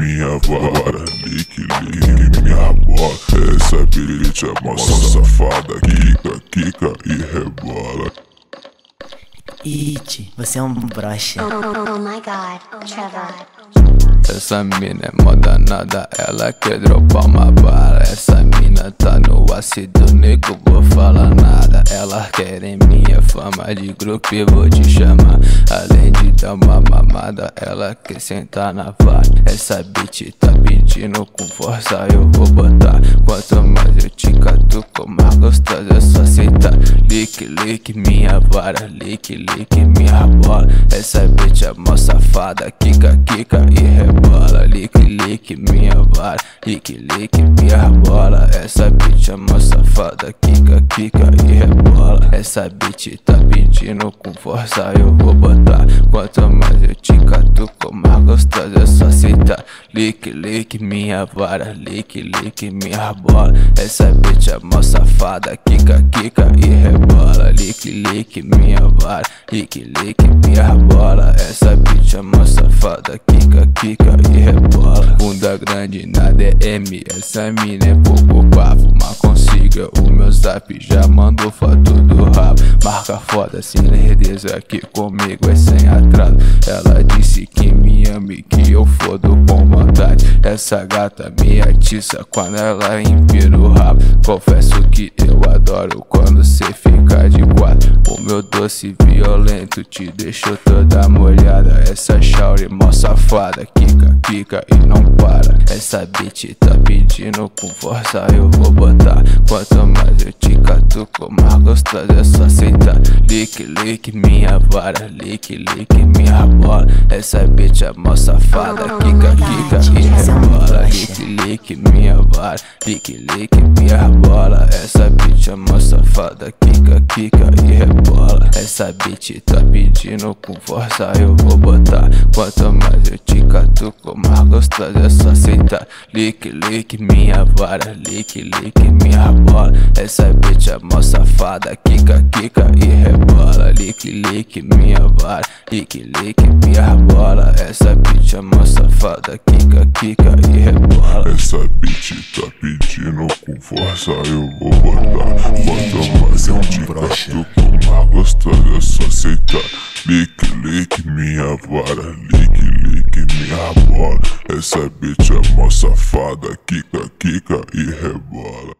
minha vara, lique, lique minha bola. Essa bitch é moça safada, quica e rebola. It, você é um broxa. Oh my god, Trevor. Essa mina é mó danada, ela quer dropar uma bala. Essa mina tá no ácido, nego, vou falar nada. Ela quer minha fama de grupo e vou te chamar. Além de dar uma mamada, ela quer sentar na vara. Essa bitch tá pedindo com força, eu vou botar. Quanto mais eu te catuco, mais gostosa é só aceitar. Lique, lique minha vara, lique, lique minha bola. Essa bitch é mó safada, quica e rebola. Lique, lique minha vara, lique, lique minha bola. Essa bitch é mó safada, quica e rebola. Essa bitch tá pedindo com força, eu vou botar. Quanto mais eu te catuco, mais gostosa é só aceitar. Lique, lique minha vara, lique, lique minha bola. Essa bitch é mó safada, quica e rebola. Lique, lique minha vara, lique, lique minha bola. Essa bitch é mó safada, quica e rebola. Bunda grande na DM, essa mina é pouco papo. Mas consiga o meu zap, já mandou foto do rabo. Marca foda, sem lerdeza, aqui comigo é sem atraso. Ela disse que me ama e que eu fodo com vontade. Essa gata me atiça quando ela empina o rabo. Confesso que eu adoro quando cê fica de quatro. O meu doce violento te deixou toda molhada. Essa shauri mó safada, quica e não para. Essa bitch tá pedindo com força, eu vou botar. Quanto mais eu te catuco, mais gostosa é só aceitar. Lique, lique minha vara, lique, lique minha bola. Essa bitch é mó safada, quica e rebola. Lique, lique minha vara, lique, lique minha bola. Essa bitch é mó safada, quica e rebola. Essa bitch tá pedindo com força, eu vou botar. Quanto mais eu te catuco, mais gostosa é só aceitar. Lique, lique minha vara, lique, lique minha bola. Essa bitch é mó safada, quica e rebola. Lique, lique minha vara, lique, lique minha bola. Essa bitch é mó safada, quica e rebola. Essa bitch tá pedindo com força, eu vou botar. Quanto mais eu te catuco, mais gostosa é só aceitar. Lique, lique minha vara, lique, lique minha bola. Essa bitch é mó safada, quica e rebola.